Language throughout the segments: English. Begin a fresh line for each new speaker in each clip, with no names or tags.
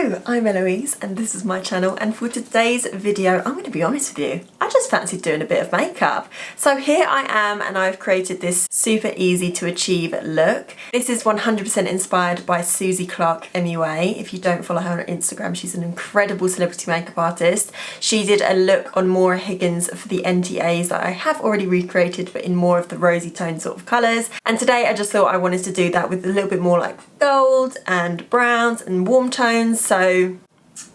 Hello, I'm Eloise and this is my channel, and for today's video I'm going to be honest with you, I just fancied doing a bit of makeup. So here I am and I've created this super easy to achieve look. This is 100% inspired by Susie Clark MUA. If you don't follow her on Instagram, she's an incredible celebrity makeup artist. She did a look on Maura Higgins for the NTAs that I have already recreated but in more of the rosy tone sort of colours, and today I just thought I wanted to do that with a little bit more like gold and browns and warm tones. So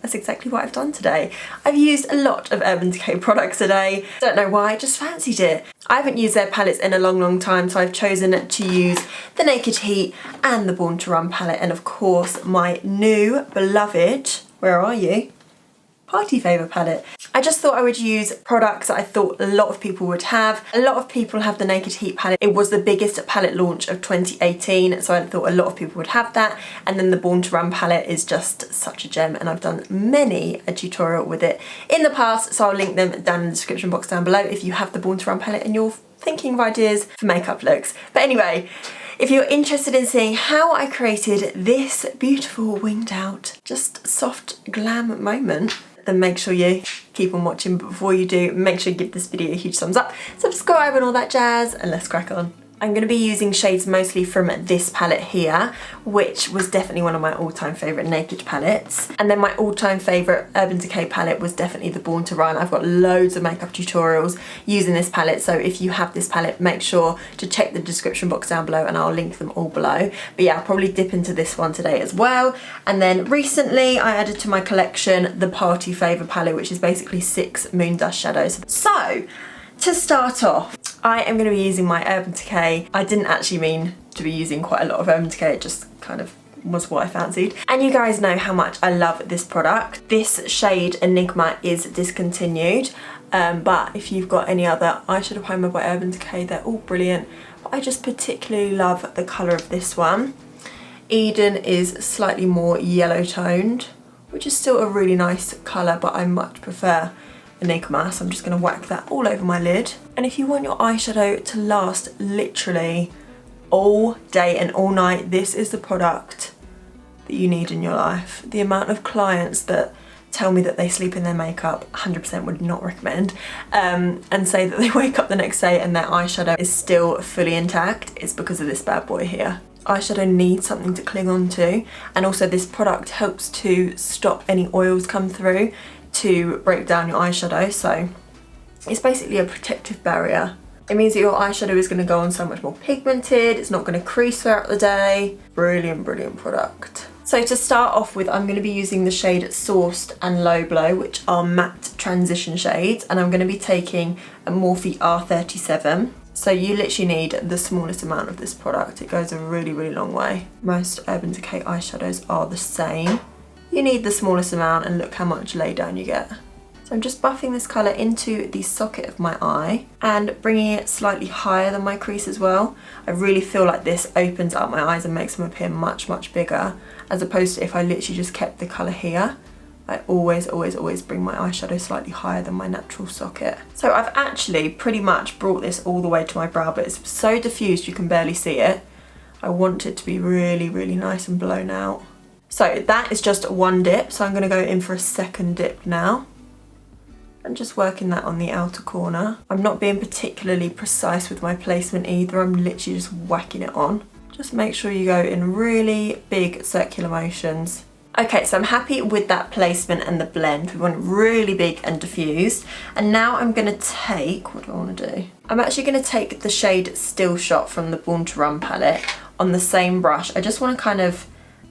that's exactly what I've done today. I've used a lot of Urban Decay products today. Don't know why, I just fancied it. I haven't used their palettes in a long time, so I've chosen to use the Naked Heat and the Born to Run palette, and of course my new beloved, where are you? Party Favour palette. I just thought I would use products that I thought a lot of people would have. A lot of people have the Naked Heat palette. It was the biggest palette launch of 2018, so I thought a lot of people would have that. And then the Born to Run palette is just such a gem, and I've done many a tutorial with it in the past, so I'll link them down in the description box down below if you have the Born to Run palette and you're thinking of ideas for makeup looks. But anyway, if you're interested in seeing how I created this beautiful winged out, just soft glam moment, then make sure you keep on watching. But before you do, make sure you give this video a huge thumbs up, subscribe and all that jazz, and let's crack on. I'm going to be using shades mostly from this palette here, which was definitely one of my all-time favourite Naked palettes. And then my all-time favourite Urban Decay palette was definitely the Born to Run. I've got loads of makeup tutorials using this palette, so if you have this palette, make sure to check the description box down below and I'll link them all below. But yeah, I'll probably dip into this one today as well. And then recently I added to my collection the Party Favour palette, which is basically 6 moon dust shadows. So, to start off, I am going to be using my Urban Decay. I didn't actually mean to be using quite a lot of Urban Decay, it just kind of was what I fancied. And you guys know how much I love this product. This shade Enigma is discontinued, but if you've got any other eyeshadow primer by Urban Decay, they're all brilliant. But I just particularly love the colour of this one. Eden is slightly more yellow toned, which is still a really nice colour, but I much prefer Enigma, so I'm just going to whack that all over my lid. And if you want your eyeshadow to last literally all day and all night, this is the product that you need in your life. The amount of clients that tell me that they sleep in their makeup, 100% would not recommend, and say that they wake up the next day and their eyeshadow is still fully intact, is because of this bad boy here. Eyeshadow needs something to cling on to, and also this product helps to stop any oils come through to break down your eyeshadow, so it's basically a protective barrier. It means that your eyeshadow is going to go on so much more pigmented, it's not going to crease throughout the day. Brilliant, brilliant product. So to start off with, I'm going to be using the shade Sourced and Low Blow, which are matte transition shades, and I'm going to be taking a Morphe R37. So you literally need the smallest amount of this product. It goes a really, really long way. Most Urban Decay eyeshadows are the same. You need the smallest amount, and look how much lay down you get. So I'm just buffing this colour into the socket of my eye and bringing it slightly higher than my crease as well. I really feel like this opens up my eyes and makes them appear much, much bigger, as opposed to if I literally just kept the colour here. I always bring my eyeshadow slightly higher than my natural socket. So I've actually pretty much brought this all the way to my brow, but it's so diffused you can barely see it. I want it to be really, really nice and blown out. So that is just one dip, so I'm going to go in for a second dip now. And just working that on the outer corner. I'm not being particularly precise with my placement either, I'm literally just whacking it on. Just make sure you go in really big circular motions. Okay, so I'm happy with that placement and the blend. We want it really big and diffused. And now I'm going to take, what do I want to do? I'm actually going to take the shade Still Shot from the Born to Run palette on the same brush. I just want to kind of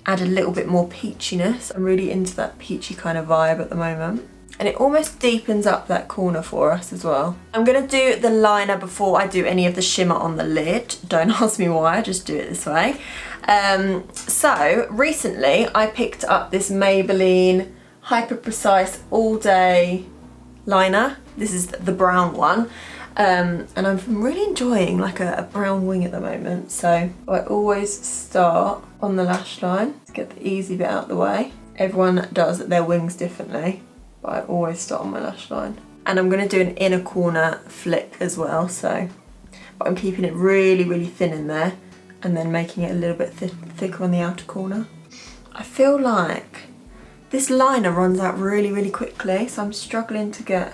add a little bit more peachiness. I'm really into that peachy kind of vibe at the moment. And it almost deepens up that corner for us as well. I'm going to do the liner before I do any of the shimmer on the lid. Don't ask me why, I just do it this way. So recently I picked up this Maybelline Hyper Precise All Day liner. This is the brown one. And I'm really enjoying like a brown wing at the moment, so I always start on the lash line to get the easy bit out of the way. Everyone does their wings differently, but I always start on my lash line. And I'm going to do an inner corner flick as well, so but I'm keeping it really, really thin in there and then making it a little bit thicker on the outer corner. I feel like This liner runs out really, really quickly, so I'm struggling to get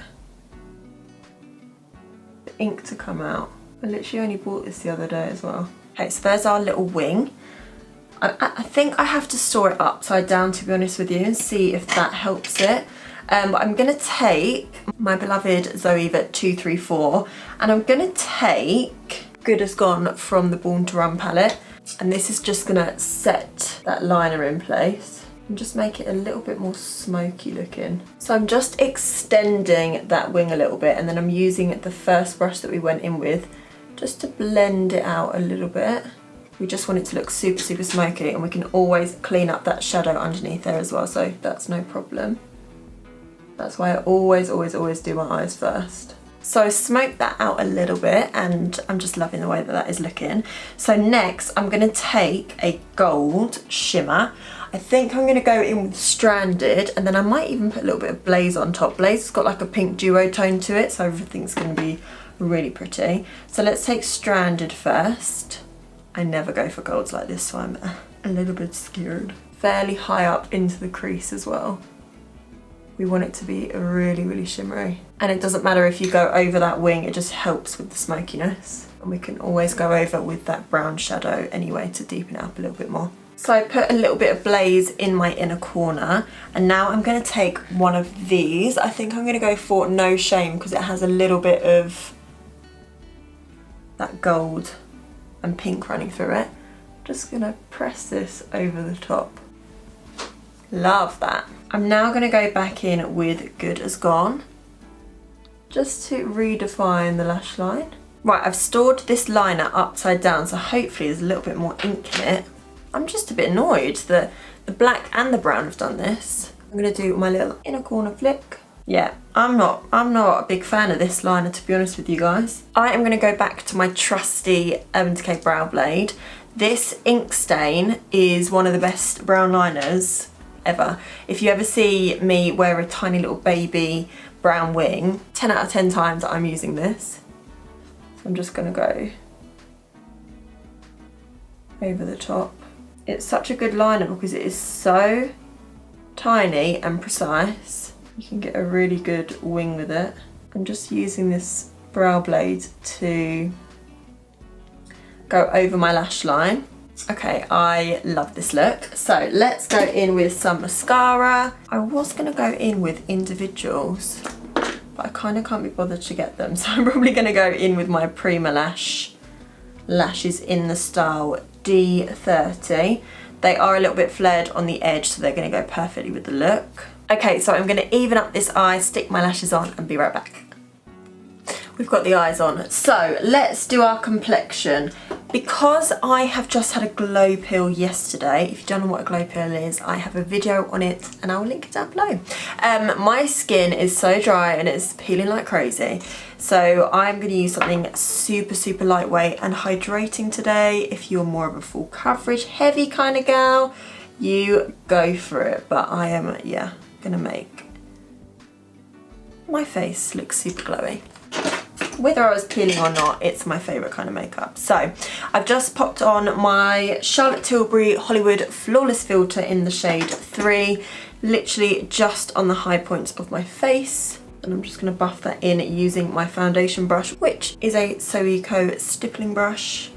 the ink to come out. I literally only bought this the other day as well. Okay, so there's our little wing. I think I have to store it upside down, to be honest with you, and see if that helps it. But I'm gonna take my beloved Zoeva 234, and I'm gonna take Good As Gone from the Born to Run palette, and this is just gonna set that liner in place and just make it a little bit more smoky looking. So I'm just extending that wing a little bit, and then I'm using the first brush that we went in with just to blend it out a little bit. We just want it to look super, super smoky, and we can always clean up that shadow underneath there as well, so that's no problem. That's why I always, always, always do my eyes first. So I smoked that out a little bit, and I'm just loving the way that that is looking. So next I'm gonna take a gold shimmer. I think I'm gonna go in with Stranded, and then I might even put a little bit of Blaze on top. Blaze has got like a pink duo tone to it, so everything's gonna be really pretty. So let's take Stranded first. I never go for golds like this, so I'm a little bit scared. Fairly high up into the crease as well. We want it to be really, really shimmery. And it doesn't matter if you go over that wing, it just helps with the smokiness. And we can always go over with that brown shadow anyway to deepen it up a little bit more. So I put a little bit of Blaze in my inner corner, and now I'm gonna take one of these. I think I'm gonna go for No Shame because it has a little bit of that gold and pink running through it. Just gonna press this over the top. Love that. I'm now gonna go back in with Good As Gone, just to redefine the lash line. Right, I've stored this liner upside down, so hopefully there's a little bit more ink in it. I'm just a bit annoyed that the black and the brown have done this. I'm gonna do my little inner corner flick. Yeah, I'm not a big fan of this liner, to be honest with you guys. I am gonna go back to my trusty Decay brow blade. This ink stain is one of the best brown liners ever. If you ever see me wear a tiny little baby brown wing, 10 out of 10 times I'm using this. So I'm just gonna go over the top. It's such a good liner because it is so tiny and precise. You can get a really good wing with it. I'm just using this brow blade to go over my lash line. Okay, I love this look. So let's go in with some mascara. I was gonna go in with Individuals, but I kind of can't be bothered to get them. So I'm probably gonna go in with my Prima lashes in the style D30. They are a little bit flared on the edge, so they're gonna go perfectly with the look. Okay, so I'm gonna even up this eye, stick my lashes on, and be right back. We've got the eyes on. So let's do our complexion. Because I have just had a glow peel yesterday, if you don't know what a glow peel is, I have a video on it and I'll link it down below. My skin is so dry and it's peeling like crazy. So I'm gonna use something super, super lightweight and hydrating today. If you're more of a full coverage, heavy kind of gal, you go for it. But I am, yeah, gonna make my face look super glowy. Whether I was peeling or not, it's my favourite kind of makeup. So I've just popped on my Charlotte Tilbury Hollywood Flawless Filter in the shade 3, literally just on the high points of my face. And I'm just going to buff that in using my foundation brush, which is a Soeco stippling brush.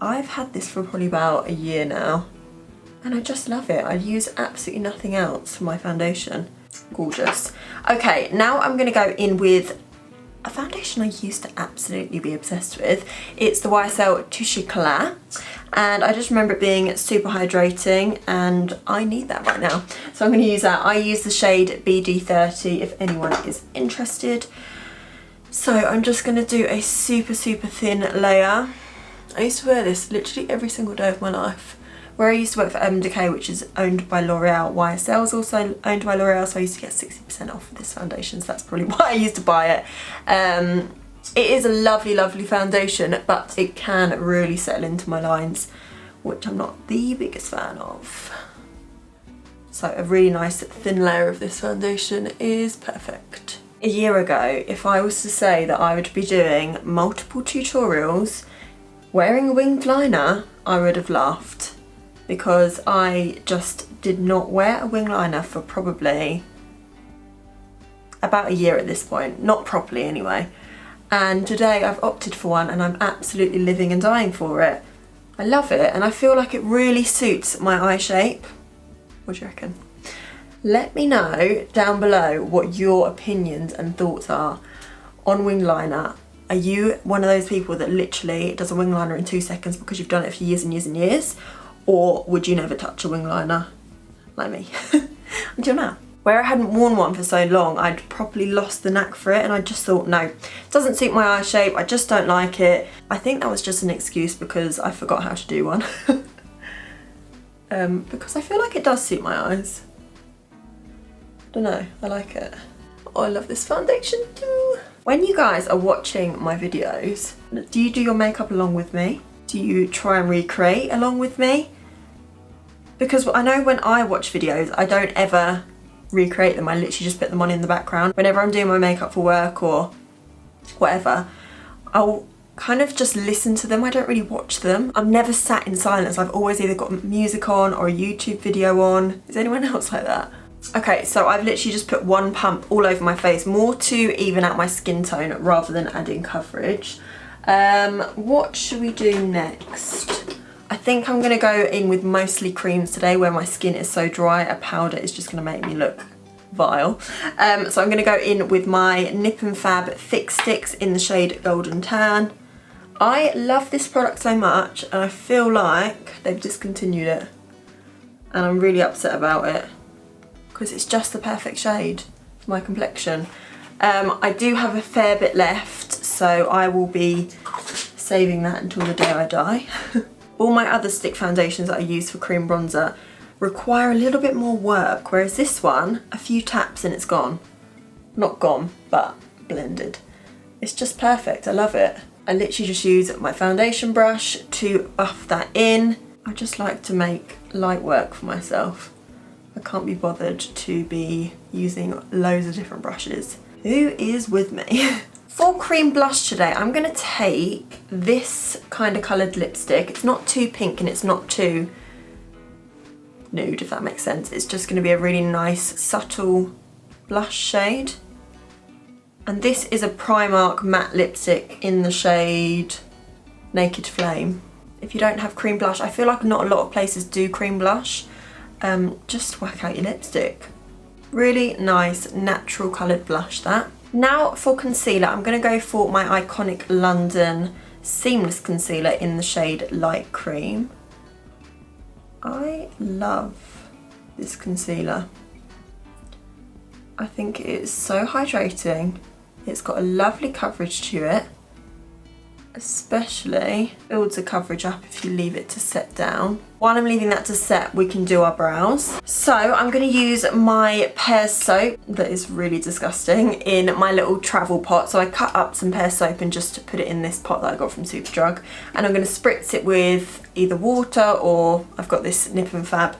I've had this for probably about a year now, and I just love it. I use absolutely nothing else for my foundation. Gorgeous. Okay, now I'm going to go in with a foundation I used to absolutely be obsessed with. It's the YSL Touche Éclat, and I just remember it being super hydrating, and I need that right now. So I'm going to use that. I use the shade BD30 if anyone is interested. So I'm just going to do a super, super thin layer. I used to wear this literally every single day of my life. Where I used to work for Decay, which is owned by L'Oreal, YSL is also owned by L'Oreal, so I used to get 60% off of this foundation, so that's probably why I used to buy it. It is a lovely, lovely foundation, but it can really settle into my lines, which I'm not the biggest fan of. So a really nice thin layer of this foundation is perfect. A year ago, if I was to say that I would be doing multiple tutorials wearing a winged liner, I would have laughed. because I just did not wear a wing liner for probably about a year at this point, not properly anyway. And today I've opted for one and I'm absolutely living and dying for it. I love it and I feel like it really suits my eye shape. What do you reckon? Let me know down below what your opinions and thoughts are on wing liner. Are you one of those people that literally does a wing liner in 2 seconds because you've done it for years and years and years? Or would you never touch a wing liner like me until now? Where I hadn't worn one for so long, I'd properly lost the knack for it and I just thought, no, it doesn't suit my eye shape, I just don't like it. I think that was just an excuse because I forgot how to do one. Because I feel like it does suit my eyes. Don't know, I like it. Oh, I love this foundation too. When you guys are watching my videos, do you do your makeup along with me? Do you try and recreate along with me? Because I know when I watch videos, I don't ever recreate them. I literally just put them on in the background. Whenever I'm doing my makeup for work or whatever, I'll kind of just listen to them. I don't really watch them. I've never sat in silence. I've always either got music on or a YouTube video on. Is anyone else like that? Okay, so I've literally just put one pump all over my face, more to even out my skin tone rather than adding coverage. What should we do next? I think I'm gonna go in with mostly creams today where my skin is so dry. A powder is just gonna make me look vile. So I'm gonna go in with my Nip and Fab Thick Sticks in the shade Golden Tan. I love this product so much and I feel like they've discontinued it. And I'm really upset about it because it's just the perfect shade for my complexion. I do have a fair bit left, so I will be saving that until the day I die. All my other stick foundations that I use for cream bronzer require a little bit more work, whereas this one, a few taps and it's gone. Not gone, but blended. It's just perfect, I love it. I literally just use my foundation brush to buff that in. I just like to make light work for myself. I can't be bothered to be using loads of different brushes. Who is with me? For cream blush today, I'm gonna take this kind of coloured lipstick. It's not too pink and it's not too nude, if that makes sense. It's just gonna be a really nice, subtle blush shade. And this is a Primark matte lipstick in the shade Naked Flame. If you don't have cream blush, I feel like not a lot of places do cream blush. Just whack out your lipstick. Really nice, natural coloured blush, that. Now for concealer, I'm going to go for my iconic London Seamless Concealer in the shade Light Cream. I love this concealer. I think it is so hydrating. It's got a lovely coverage to it. Especially builds the coverage up if you leave it to set down. While I'm leaving that to set, we can do our brows. So I'm going to use my Pears soap that is really disgusting in my little travel pot. So I cut up some Pears soap and just put it in this pot that I got from Superdrug. And I'm going to spritz it with either water or I've got this Nip and Fab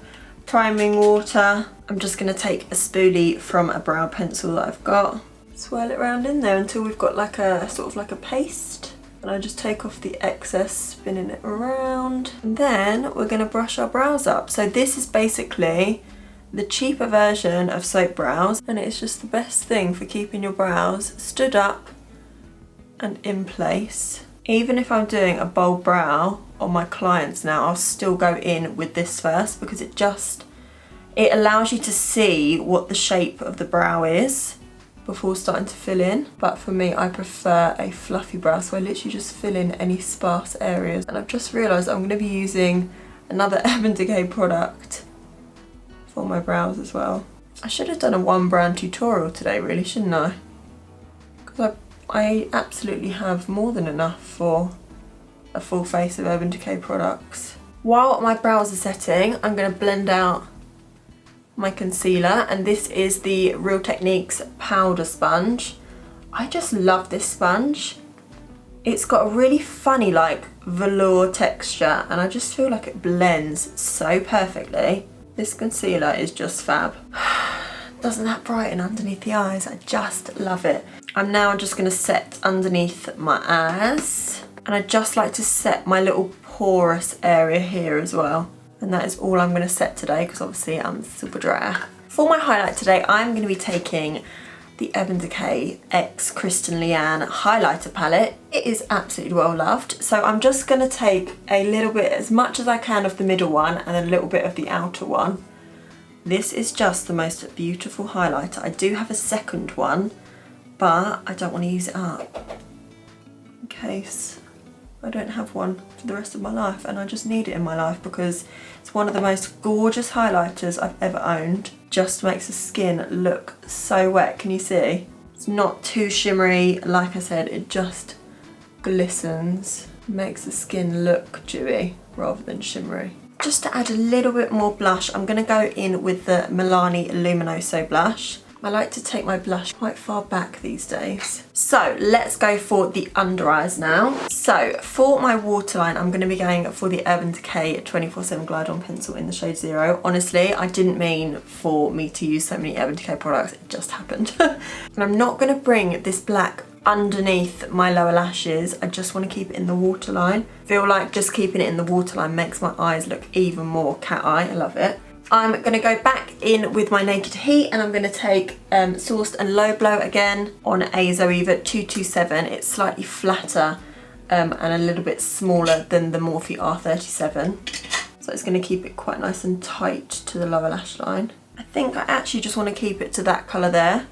priming water. I'm just going to take a spoolie from a brow pencil that I've got. Swirl it around in there until we've got like a sort of like a paste. And I just take off the excess, spinning it around. And then we're gonna brush our brows up. So this is basically the cheaper version of soap brows, and it's just the best thing for keeping your brows stood up and in place. Even if I'm doing a bold brow on my clients now, I'll still go in with this first because it allows you to see what the shape of the brow is before starting to fill in. But for me, I prefer a fluffy brow, so I literally just fill in any sparse areas. And I've just realised I'm going to be using another Decay product for my brows as well. I should have done a one brand tutorial today really, shouldn't I? Because I absolutely have more than enough for a full face of Decay products. While my brows are setting, I'm going to blend out my concealer, and this is the Real Techniques powder sponge. I just love this sponge. It's got a really funny like velour texture and I just feel like it blends so perfectly. This concealer is just fab. Doesn't that brighten underneath the eyes? I just love it. I'm now just going to set underneath my eyes, and I just like to set my little porous area here as well. And that is all I'm going to set today because obviously I'm super dry. For my highlight today, I'm going to be taking the Urban Decay X Kristen Leanne highlighter palette. It is absolutely well loved. So I'm just going to take a little bit, as much as I can, of the middle one and a little bit of the outer one. This is just the most beautiful highlighter. I do have a second one, but I don't want to use it up in case I don't have one for the rest of my life, and I just need it in my life because it's one of the most gorgeous highlighters I've ever owned. Just makes the skin look so wet. Can you see? It's not too shimmery. Like I said, it just glistens. Makes the skin look dewy rather than shimmery. Just to add a little bit more blush, I'm going to go in with the Milani Luminoso blush. I like to take my blush quite far back these days. So let's go for the under eyes now. So for my waterline, I'm going to be going for the Urban Decay 24/7 Glide On Pencil in the shade 0. Honestly, I didn't mean for me to use so many Urban Decay products, it just happened. And I'm not going to bring this black underneath my lower lashes. I just want to keep it in the waterline. Feel like just keeping it in the waterline makes my eyes look even more cat eye. I love it. I'm going to go back in with my Naked Heat, and I'm going to take Sourced and Low Blow again on a Zoeva 227. It's slightly flatter and a little bit smaller than the Morphe R37. So it's going to keep it quite nice and tight to the lower lash line. I think I actually just want to keep it to that colour there.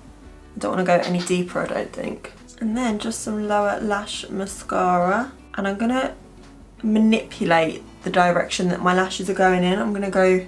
I don't want to go any deeper, I don't think. And then just some lower lash mascara. And I'm going to manipulate the direction that my lashes are going in. I'm going to go,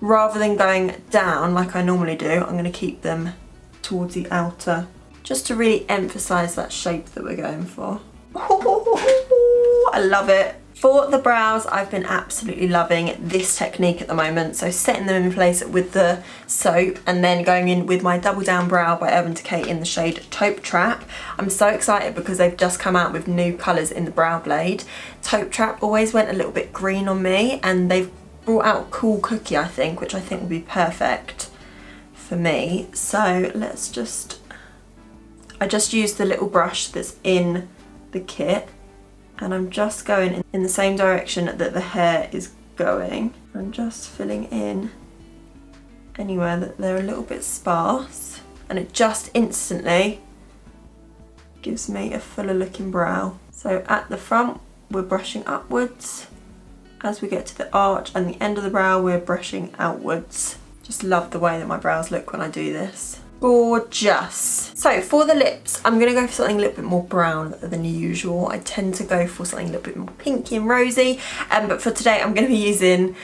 rather than going down like I normally do, I'm going to keep them towards the outer, just to really emphasise that shape that we're going for. Ooh, I love it. For the brows, I've been absolutely loving this technique at the moment. So setting them in place with the soap and then going in with my Double Down Brow by Urban Decay in the shade Taupe Trap. I'm so excited because they've just come out with new colours in the brow blade. Taupe Trap always went a little bit green on me, and they've brought out Cool Cookie, I think, which I think will be perfect for me. So let's just, I just used the little brush that's in the kit, and I'm just going in the same direction that the hair is going. I'm just filling in anywhere that they're a little bit sparse, and it just instantly gives me a fuller looking brow. So at the front, we're brushing upwards. As we get to the arch and the end of the brow, we're brushing outwards. Just love the way that my brows look when I do this. Gorgeous. So for the lips, I'm going to go for something a little bit more brown than usual. I tend to go for something a little bit more pinky and rosy. But for today, I'm going to be using,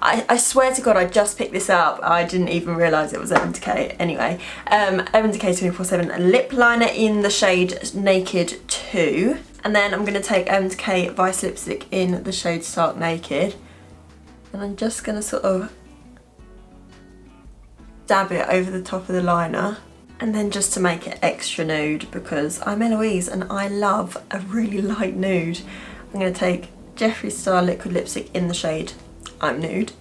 I swear to God, I just picked this up. I didn't even realise it was Urban Decay. Anyway, Urban Decay 24/7 lip liner in the shade Naked 2. And then I'm going to take Urban Decay Vice Lipstick in the shade Stark Naked. And I'm just going to sort of dab it over the top of the liner. And then just to make it extra nude, because I'm Eloise and I love a really light nude, I'm going to take Jeffree Star Liquid Lipstick in the shade I'm Nude.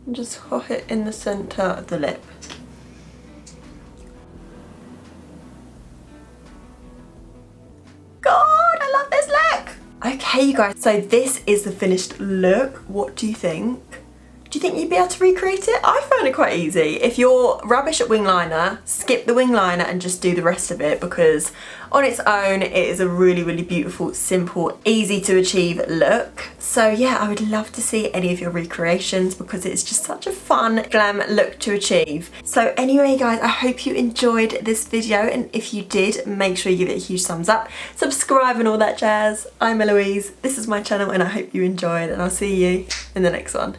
And just hot it in the centre of the lip. Okay, you guys, so this is the finished look. What do you think? Do you think you'd be able to recreate it? I found it quite easy. If you're rubbish at wing liner, skip the wing liner and just do the rest of it, because on its own, it is a really, really beautiful, simple, easy to achieve look. So yeah, I would love to see any of your recreations because it's just such a fun glam look to achieve. So anyway, guys, I hope you enjoyed this video, and if you did, make sure you give it a huge thumbs up, subscribe and all that jazz. I'm Eloise, this is my channel, and I hope you enjoyed, and I'll see you in the next one.